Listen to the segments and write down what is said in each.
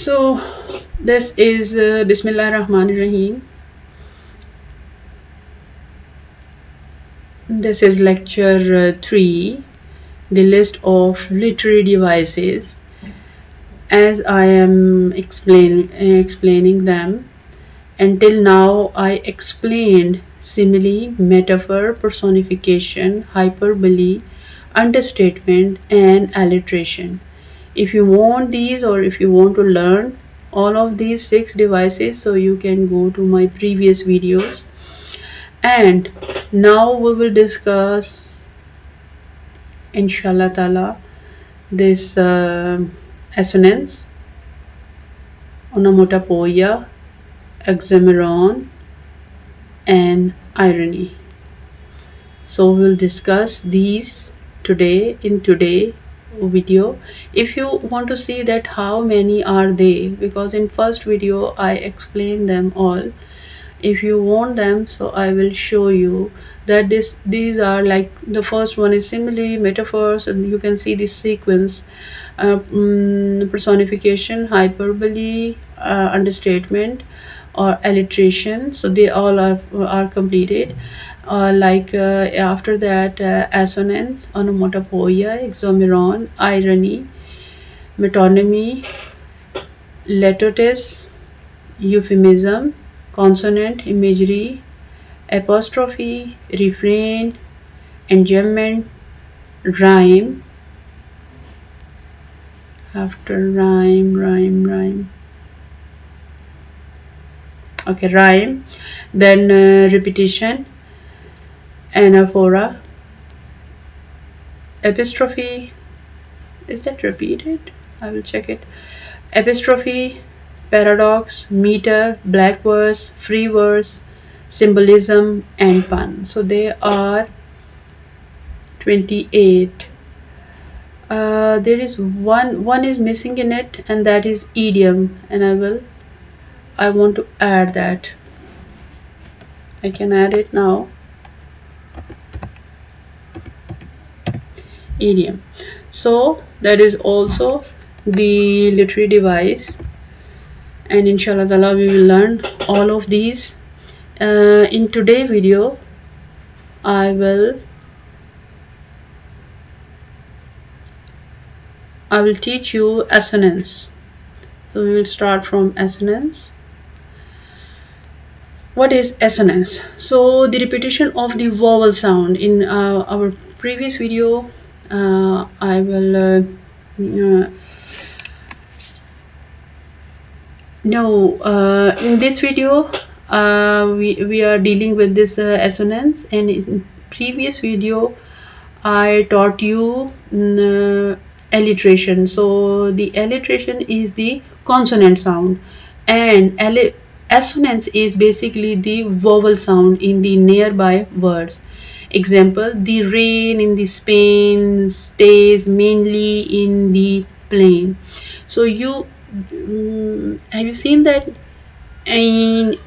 So this is Bismillah Rahman Rahim. This is lecture 3, the list of literary devices. As I am explaining them, until now I explained simile, metaphor, personification, hyperbole, understatement and alliteration. If you want these, or if you want to learn all of these 6 devices, so you can go to my previous videos. And now we will discuss, inshallah ta'ala, this assonance, onomatopoeia, Oxymoron and irony. So we'll discuss these today in today's video. If you want to see that how many are they, because in first video I explained them all. If you want them, so I will show you that these are like, the first one is simile, metaphors, and you can see this sequence, personification, hyperbole, understatement or alliteration. So they all are completed. After that, assonance, onomatopoeia, Oxymoron, irony, metonymy, litotes, euphemism, consonant, imagery, apostrophe, refrain, enjambment, rhyme. After rhyme. Okay, rhyme. Then repetition, anaphora, epistrophe. Is that repeated? I will check it. Epistrophe, paradox, meter, black verse, free verse, symbolism and pun. So they are 28. There is one is missing in it, and that is idiom, and I want to add that. I can add it now. Idiom. So that is also the literary device, and inshallah ta'ala we will learn all of these. In today's video I will teach you assonance. So we will start from assonance. What is assonance? So the repetition of the vowel sound. In our previous video, I will in this video we are dealing with this assonance, and in previous video I taught you alliteration. So the alliteration is the consonant sound, and assonance is basically the vowel sound in the nearby words. Example: the rain in the Spain stays mainly in the plain. So you have you seen that ein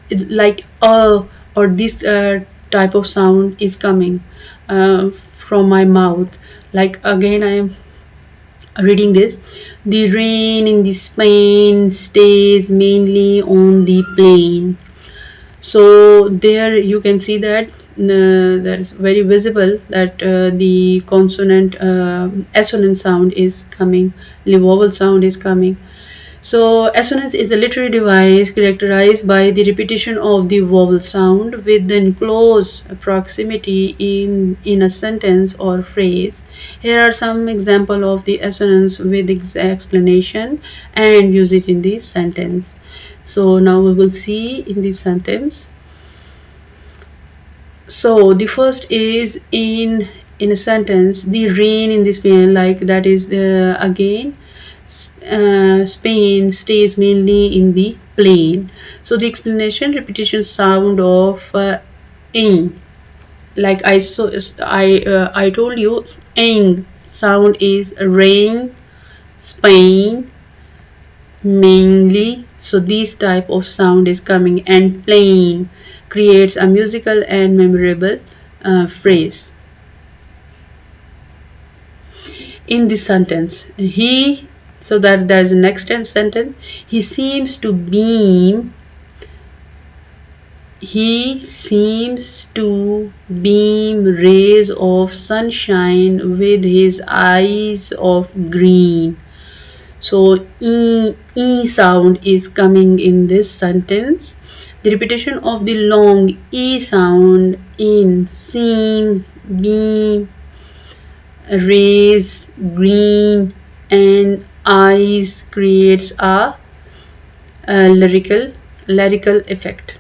like or this type of sound is coming from my mouth. Like again I am reading this: the rain in the Spain stays mainly on the plain. So there you can see that that is very visible that the consonant assonant sound is coming, the vowel sound is coming. So assonance is a literary device characterized by the repetition of the vowel sound within close proximity in a sentence or phrase. Here are some examples of the assonance with explanation and use it in the sentence. So now we will see in the sentence. So the first is in a sentence: the rain in the Spain, like that is again Spain stays mainly in the plain. So the explanation: repetition sound of ing, like I told you, ing sound is rain, Spain, mainly. So this type of sound is coming, and plain creates a musical and memorable phrase. In this sentence, he So there's the next sentence. He seems to beam rays of sunshine with his eyes of green. So e sound is coming in this sentence. The repetition of the long e sound in seems, beam, rays, green, and eyes creates a lyrical effect.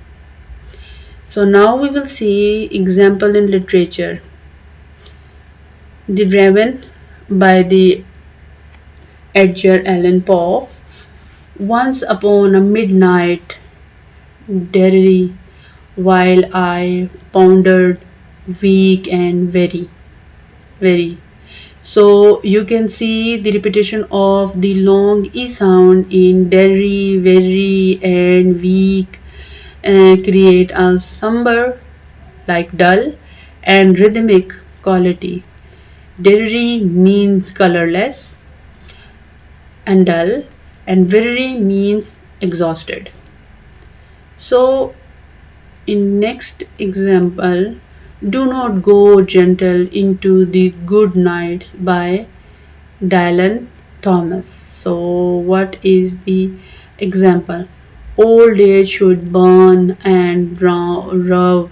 So now we will see example in literature. The Raven by the Edgar Allan Poe. Once upon a midnight dreary, while I pondered, weak and very. So you can see the repetition of the long e sound in dreary, very, and weak create a somber, like dull, and rhythmic quality. Dreary means colorless and dull, and weary means exhausted. So in next example, do not go gentle into the good nights by Dylan Thomas. So what is the example? Old age should burn and rub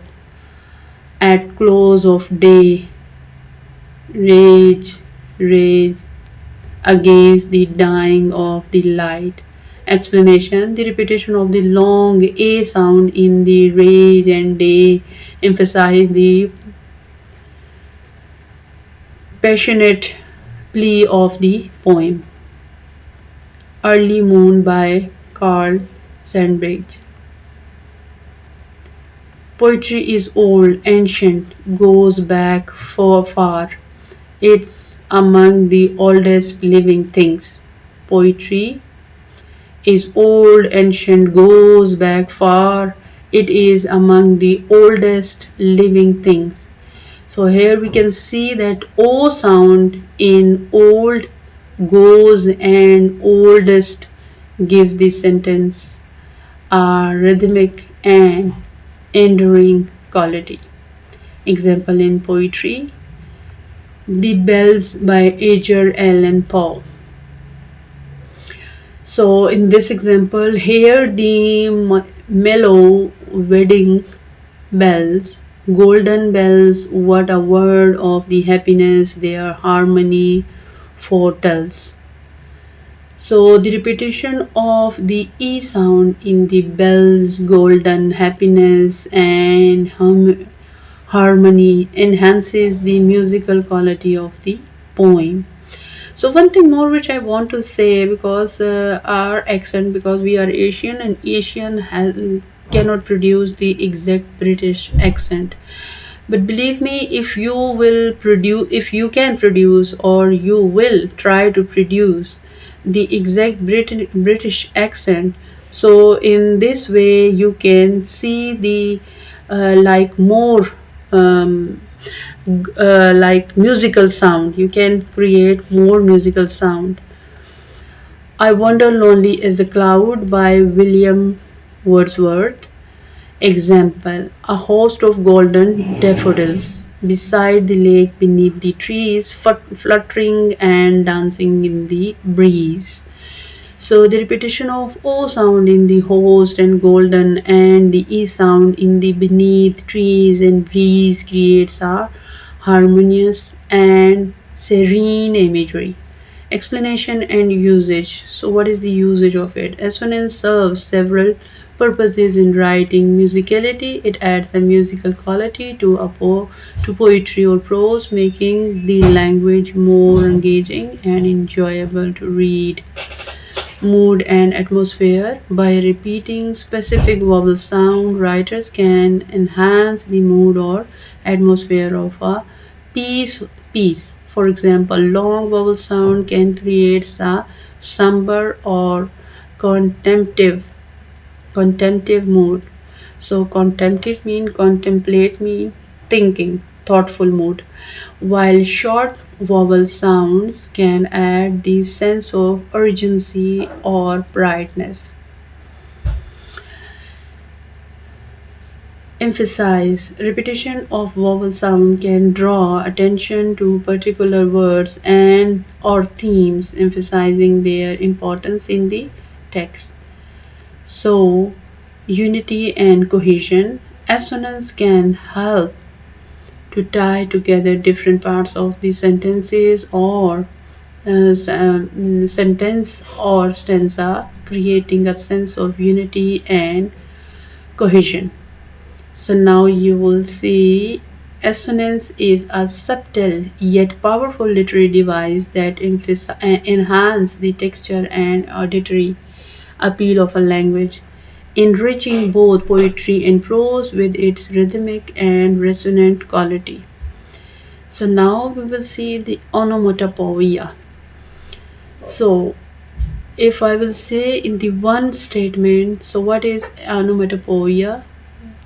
at close of day, rage, rage against the dying of the light. Explanation. The repetition of the long A sound in the rage and day emphasize the passionate plea of the poem. Early Moon by Carl Sandburg. Poetry is old, ancient, goes back far. It's among the oldest living things. Poetry is old, ancient, goes back far. It is among the oldest living things. So here we can see that O sound in old, goes, and oldest gives the sentence a rhythmic and enduring quality. Example in poetry. The Bells by Edgar Allan Poe. So in this example, hear the mellow wedding bells, golden bells, what a word of the happiness their harmony foretells. So the repetition of the E sound in the bells, golden, happiness, and harmony enhances the musical quality of the poem. So one thing more which I want to say, because our accent, because we are Asian, and Asian cannot produce the exact British accent. But believe me, if you can produce, or you will try to produce the exact British accent, so in this way you can see the like more like musical sound. You can create more musical sound. I Wander Lonely as a Cloud by William Wordsworth. Example: a host of golden daffodils beside the lake, beneath the trees, fluttering and dancing in the breeze. So the repetition of O sound in the host and golden, and the E sound in the beneath, trees, and breeze creates a harmonious and serene imagery. Explanation and usage. So what is the usage of it? Assonance serves several purposes in writing. Musicality: it adds a musical quality to poetry or prose, making the language more engaging and enjoyable to read. Mood and atmosphere: by repeating specific vowel sound, writers can enhance the mood or atmosphere of a piece. For example, long vowel sound can create a somber or contemplative mood. So contemplative mean contemplate mean thinking. thoughtful mood, while short vowel sounds can add the sense of urgency or brightness. Emphasize. Repetition of vowel sound can draw attention to particular words and or themes, emphasizing their importance in the text. So, unity and cohesion. Assonance can help to tie together different parts of the sentences or sentence or stanza, creating a sense of unity and cohesion. So now you will see assonance is a subtle yet powerful literary device that enhances the texture and auditory appeal of a language, enriching both poetry and prose with its rhythmic and resonant quality. So now we will see the onomatopoeia. So if I will say in the one statement, so what is onomatopoeia?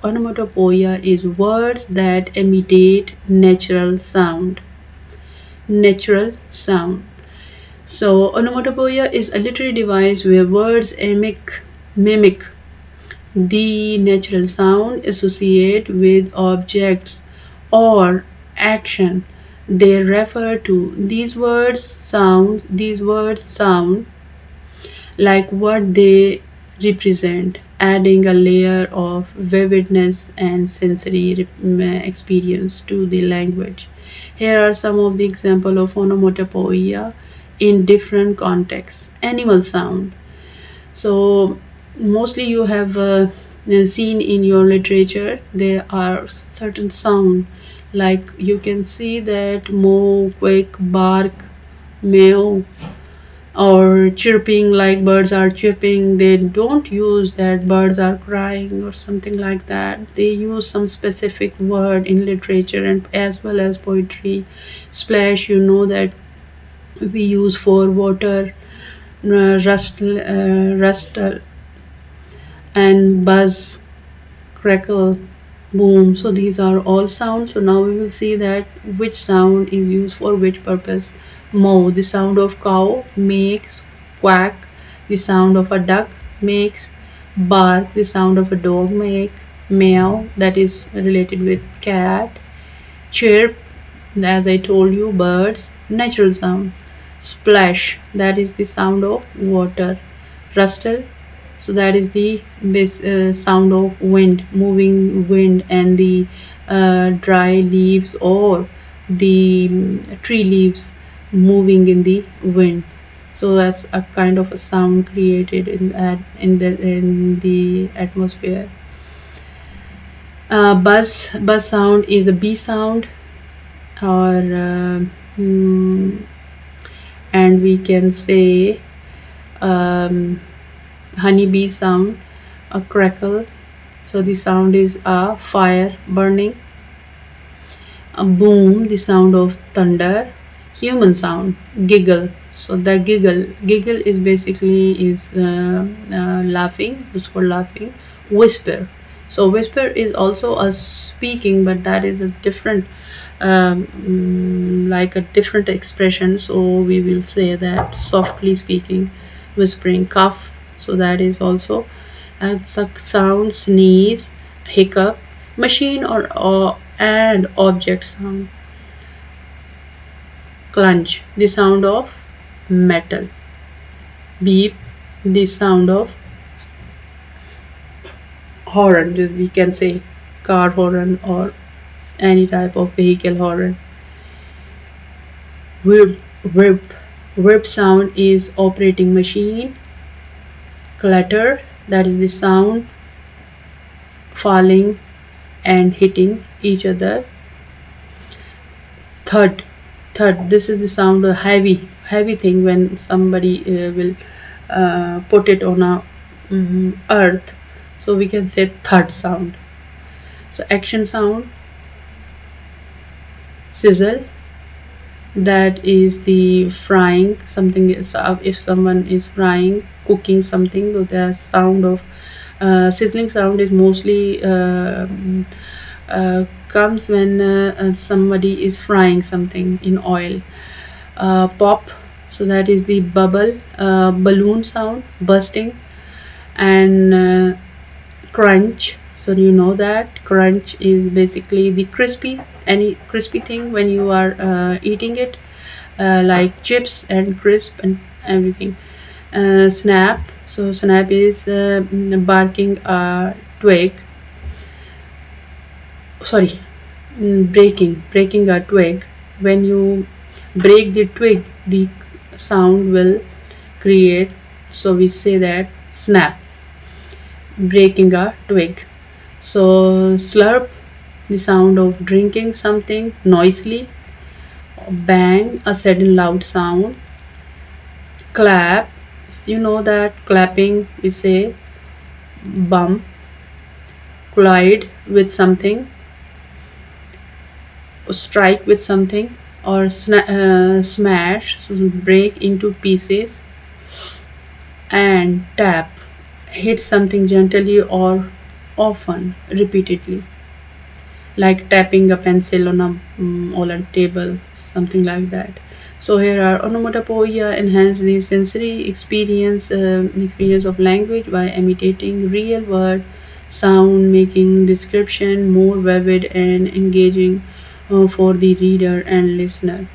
Onomatopoeia is words that imitate natural sound. Natural sound. So onomatopoeia is a literary device where words mimic the natural sound associated with objects or action they refer to. These words sound like what they represent, adding a layer of vividness and sensory experience to the language. Here are some of the examples of onomatopoeia in different contexts. Animal sound. So mostly you have seen in your literature there are certain sound, like you can see that moo, quake, bark, meow, or chirping, like birds are chirping. They don't use that birds are crying or something like that. They use some specific word in literature and as well as poetry. Splash, you know that we use for water. Rustle and buzz, crackle, boom. So these are all sounds. So now we will see that which sound is used for which purpose. Moo, the sound of cow makes quack. The sound of a duck makes bark. The sound of a dog make meow, that is related with cat. Chirp, as I told you, birds. Natural sound. Splash, that is the sound of water. Rustle, so that is the sound of wind, moving wind, and the dry leaves or the tree leaves moving in the wind. So that's a kind of a sound created in the atmosphere. Buzz sound is a bee sound, or and we can say honeybee sound, a crackle. So the sound is a fire burning. A boom, the sound of thunder. Human sound, giggle. So the giggle is basically laughing. It's for laughing. Whisper. So whisper is also a speaking, but that is a different like a different expression. So we will say that softly speaking, whispering. Cough, so that is also a sound. Sneeze, hiccup. Machine or and object sound. Clunch, the sound of metal. Beep, the sound of horn, we can say car horn or any type of vehicle horn. Whip, whip, whip sound is operating machine. Clatter, that is the sound falling and hitting each other. Thud, thud, this is the sound of heavy thing when somebody will put it on a earth. So we can say thud sound. So action sound. Sizzle, that is the frying something. Is if someone is frying, cooking something, so the sound of sizzling sound is mostly comes when somebody is frying something in oil. Pop, so that is the bubble, balloon sound, bursting. And crunch, so you know that crunch is basically the crispy, any crispy thing when you are eating it, like chips and crisp and everything. Snap, so snap is barking a twig, sorry, breaking a twig. When you break the twig, the sound will create, so we say that snap, breaking a twig. So slurp, the sound of drinking something noisily. Bang, a sudden loud sound. Clap, you know that clapping, we say bump. Collide with something, strike with something, or smash, so break into pieces. And tap, hit something gently or often repeatedly, like tapping a pencil on a table, something like that. So here are onomatopoeia enhance the sensory experience of language by imitating real word sound, making description more vivid and engaging for the reader and listener.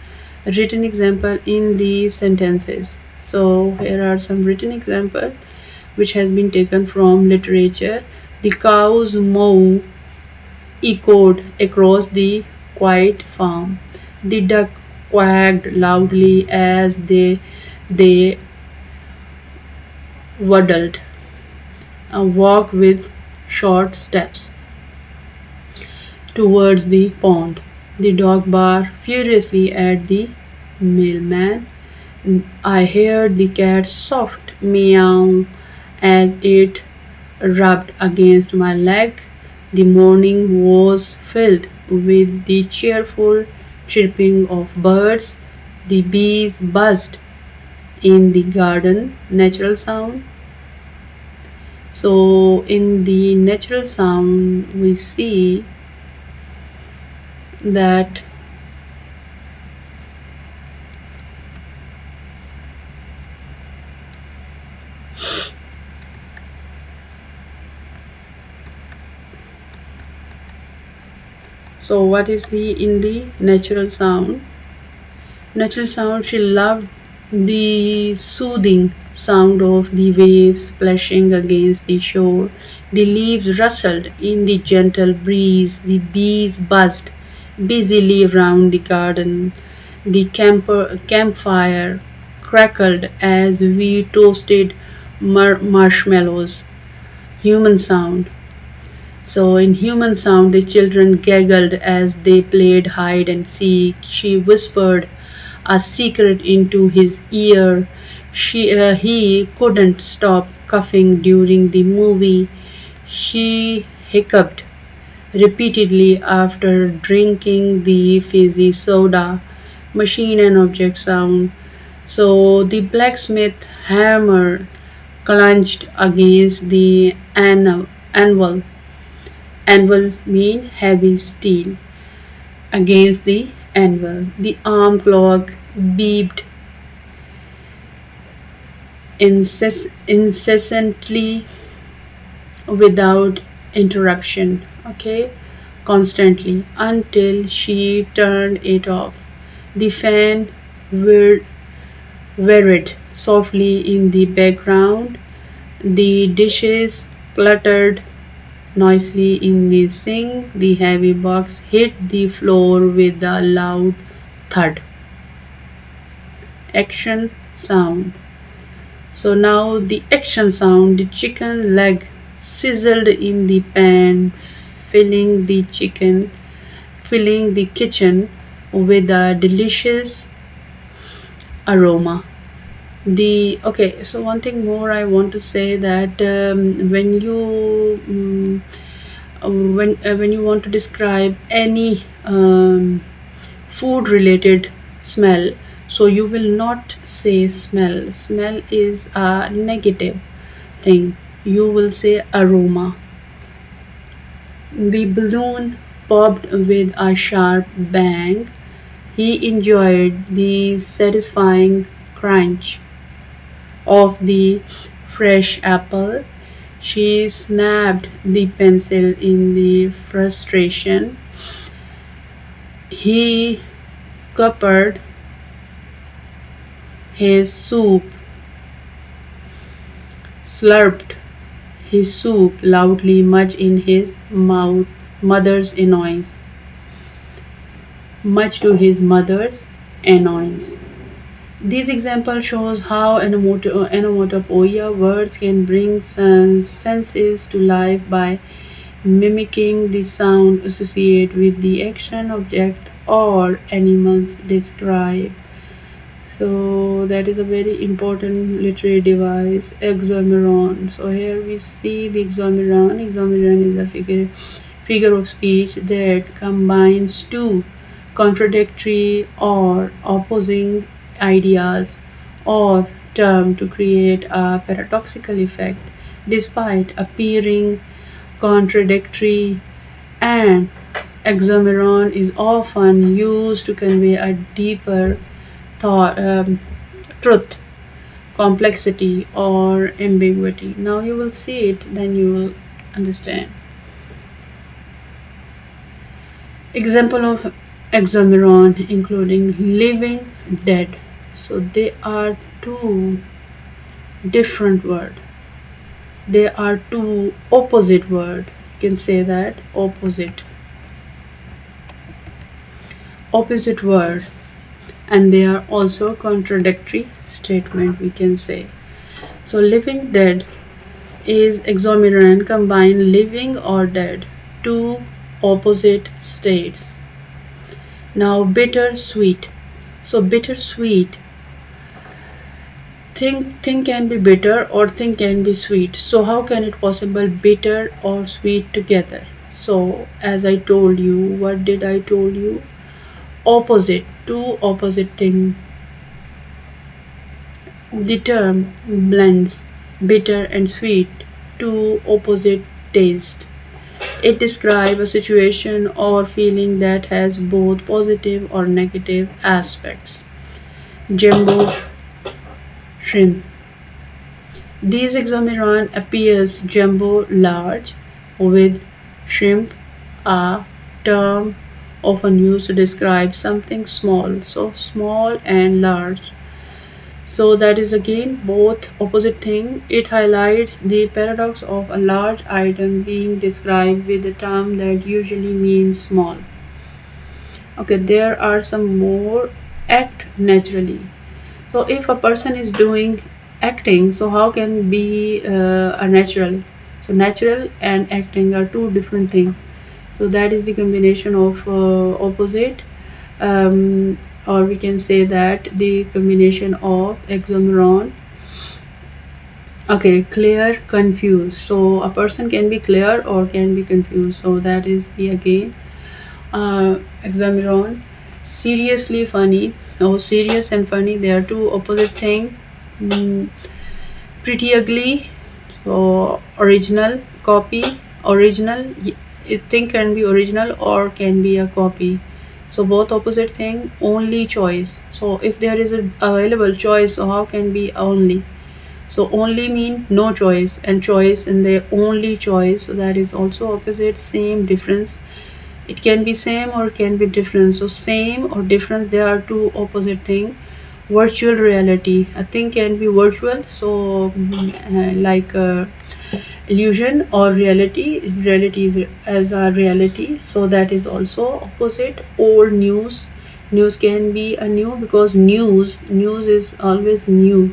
Written example in the sentences. So here are some written example which has been taken from literature. The cows moo echoed across the quiet farm. The duck quacked loudly as they waddled, a walk with short steps towards the pond. The dog barked furiously at the mailman. I heard the cat's soft meow as it rubbed against my leg. The morning was filled with the cheerful chirping of birds. The bees buzzed in the garden. Natural sound. So, in the natural sound, we see that so what is the in the natural sound? Natural sound, she loved the soothing sound of the waves splashing against the shore. The leaves rustled in the gentle breeze. The bees buzzed busily around the garden. The campfire crackled as we toasted marshmallows. Human sound. So, in human sound, the children giggled as they played hide and seek. She whispered a secret into his ear. He couldn't stop coughing during the movie. She hiccuped repeatedly after drinking the fizzy soda. Machine and object sound. So the blacksmith hammer clenched against the anvil. Anvil mean heavy steel. Against the anvil. The arm clock beeped incessantly without interruption, okay, constantly until she turned it off. The fan whirred softly in the background. The dishes cluttered noisily in the sink. The heavy box hit the floor with a loud thud. Action sound. So now the action sound, the chicken leg sizzled in the pan, filling the chicken, filling the kitchen with a delicious aroma. The okay, so one thing more I want to say that when you when you want to describe any food related smell, so you will not say smell. Smell is a negative thing. You will say aroma. The balloon popped with a sharp bang. He enjoyed the satisfying crunch of the fresh apple. She snapped the pencil in the frustration. He cuppered his soup, slurped his soup loudly, much in his mouth, mother's annoyance, much to his mother's annoyance. This example shows how onomatopoeia words can bring senses to life by mimicking the sound associated with the action, object, or animals described. So that is a very important literary device, Oxymoron. So here we see the Oxymoron. Oxymoron is a figure of speech that combines two contradictory or opposing ideas or terms to create a paradoxical effect. Despite appearing contradictory, and oxymoron is often used to convey a deeper thought, truth, complexity, or ambiguity. Now you will see it, then you will understand. Example of oxymoron including living, dead. So they are two different words. They are two opposite words. You can say that opposite word, and they are also contradictory statement, we can say. So living, dead is oxymoron, combine living or dead, two opposite states. Now bitter, sweet. So bitter, sweet, thing can be bitter or thing can be sweet. So how can it possible bitter or sweet together? So as I told you, what did I told you? Opposite, two opposite thing. The term blends bitter and sweet, two opposite taste. It describes a situation or feeling that has both positive or negative aspects. Jumbo shrimp. These oxymoron appears jumbo, large, with shrimp, a term often used to describe something small. So small and large. So that is again both opposite thing. It highlights the paradox of a large item being described with a term that usually means small. Okay, there are some more. Act naturally. So if a person is doing acting, so how can be a natural? So natural and acting are two different things. So that is the combination of opposite, um, or we can say that the combination of oxymoron. Okay, clear, confused. So a person can be clear or can be confused. So that is the again oxymoron. Seriously funny. So serious and funny, they are two opposite things. Mm, pretty ugly. So original, copy, original. Thing can be original or can be a copy. So both opposite thing. Only choice. So if there is a available choice, so how can be only? So only mean no choice, and choice in the only choice. So that is also opposite, same, difference. It can be same or can be different. So same or difference, they are two opposite thing. Virtual reality, a thing can be virtual, so like illusion, or reality is as a reality, so that is also opposite. Old news, news can be a new because news is always new,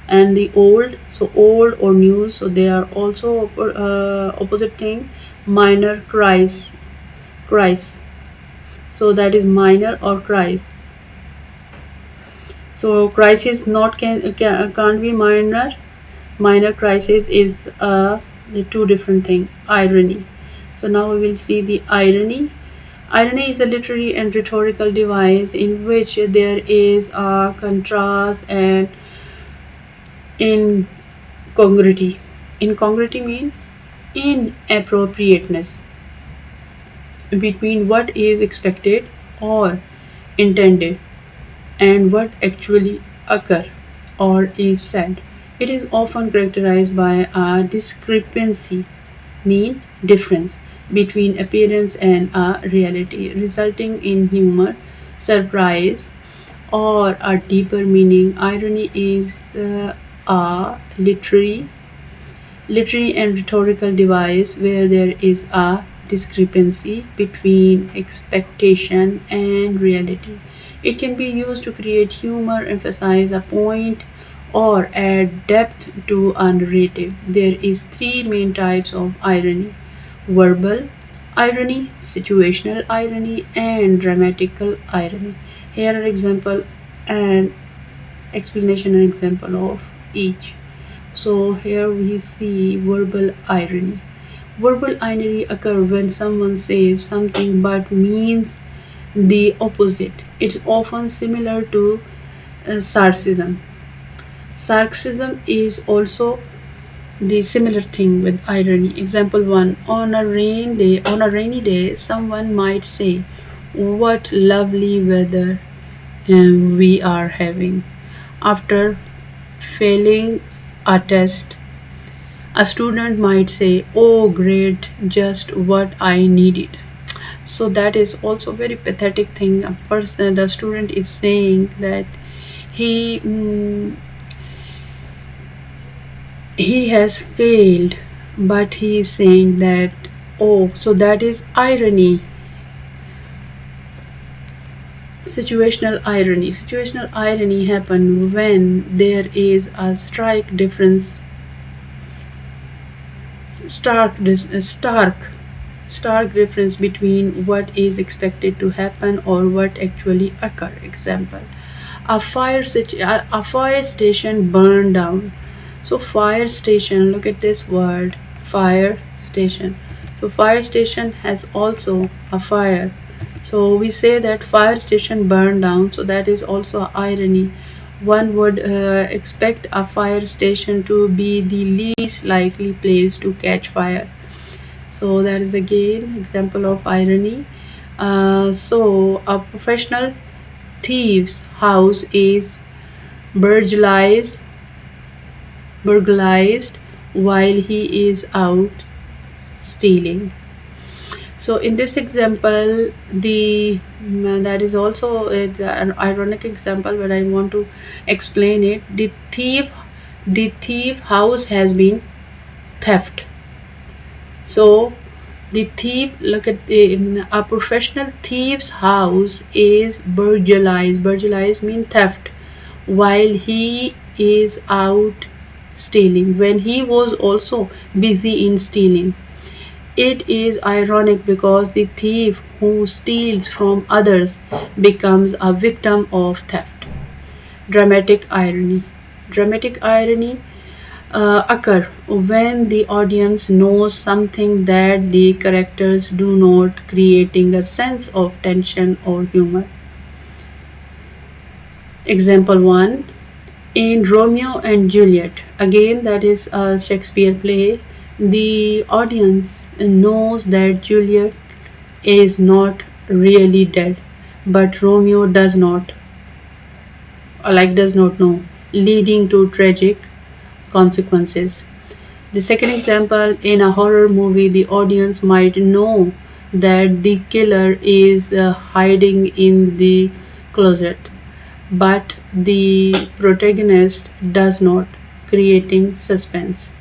and the old, so old or news, so they are also opposite thing. Minor, cries, so that is minor or cries. So crisis not can't be minor. Minor crisis is two different thing. Irony. So now we will see the irony. Irony is a literary and rhetorical device in which there is a contrast and incongruity. Incongruity means inappropriateness. between what is expected or intended and what actually occur or is said. It is often characterized by a discrepancy, mean difference between appearance and a reality, resulting in humor, surprise, or a deeper meaning. Irony is a literary and rhetorical device where there is a discrepancy between expectation and reality. It can be used to create humor, emphasize a point, or add depth to a narrative. There is three main types of irony: verbal irony, situational irony, and dramatical irony. Here are example and explanation and example of each. So here we see verbal irony. Verbal irony occurs when someone says something but means the opposite. It's often similar to sarcasm. Sarcasm is also the similar thing with irony. Example 1. On a rainy day, someone might say, "What lovely weather we are having." After failing a test, a student might say, "Oh, great, just what I needed." So that is also a very pathetic thing. A person, the student is saying that he he has failed, but he is saying that, oh, so that is irony. Situational irony happen when there is a stark stark difference between what is expected to happen or what actually occur. Example: a fire station burned down. So fire station, look at this word, fire station. So fire station has also a fire. So we say that fire station burned down. So that is also an irony. One would expect a fire station to be the least likely place to catch fire. So that is again example of irony. So a professional thief's house is burglarized while he is out stealing. So in this example, the that is also it's an ironic example, but I want to explain it. The thief house has been theft. So the thief, look at a professional thief's house is burglarized. Burglarized means theft while he is out stealing, when he was also busy in stealing. It is ironic because the thief who steals from others becomes a victim of theft. Dramatic irony. Dramatic irony occur when the audience knows something that the characters do not, creating a sense of tension or humor. Example 1. In Romeo and Juliet, again that is a Shakespeare play, the audience knows that Juliet is not really dead, but Romeo does not know, leading to tragic consequences. The second example, in a horror movie, the audience might know that the killer is hiding in the closet, but the protagonist does not, creating suspense.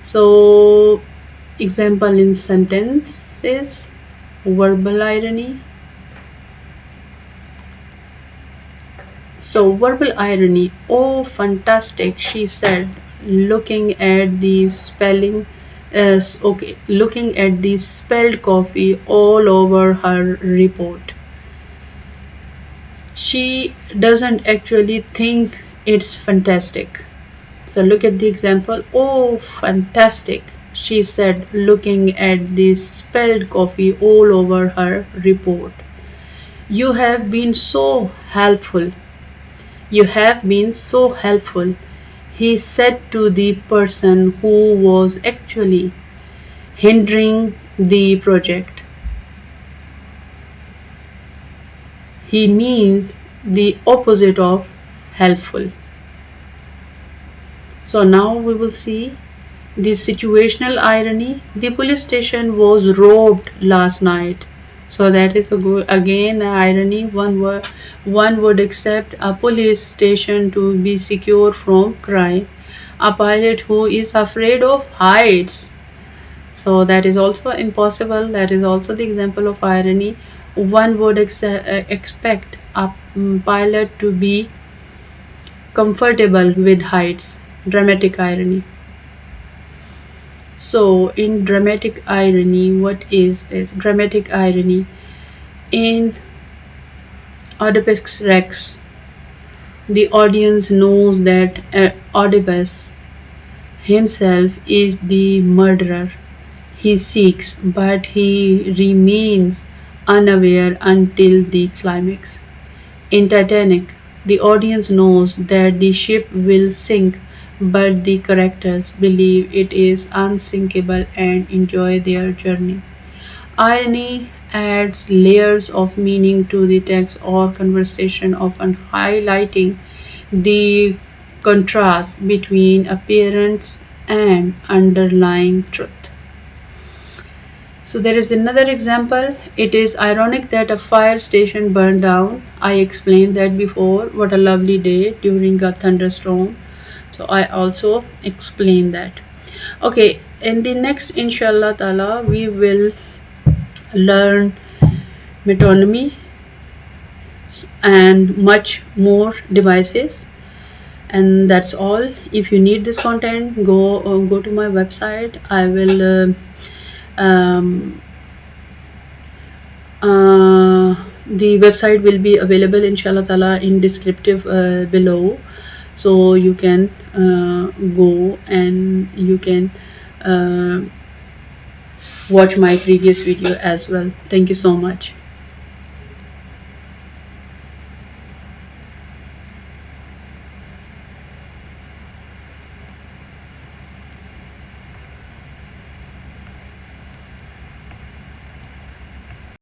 So, example in sentences: verbal irony. So, verbal irony. "Oh, fantastic," she said, looking at the looking at the spilled coffee all over her report. She doesn't actually think it's fantastic. So look at the example. "Oh, fantastic," she said, looking at the spilled coffee all over her report. "You have been so helpful. You have been so helpful," he said to the person who was actually hindering the project. He means the opposite of helpful. So now we will see the situational irony. The police station was robbed last night. So that is again an irony. One would accept a police station to be secure from crime. A pilot who is afraid of heights. So that is also impossible. That is also the example of irony. One would expect a pilot to be comfortable with heights. Dramatic irony. So, in dramatic irony, what is this? Dramatic irony. In Oedipus Rex, the audience knows that Oedipus himself is the murderer. He seeks, but he remains unaware until the climax. In Titanic, the audience knows that the ship will sink, but the characters believe it is unsinkable and enjoy their journey. Irony adds layers of meaning to the text or conversation, often highlighting the contrast between appearance and underlying truth. So there is another example. It is ironic that a fire station burned down. I explained that before. What a lovely day during a thunderstorm. So I also explained that. Okay, in the next inshallah ta'ala we will learn metonymy and much more devices, and that's all. If you need this content, go to my website. I will the website will be available inshallah ta'ala in descriptive below, so you can go and you can watch my previous video as well. Thank you so much.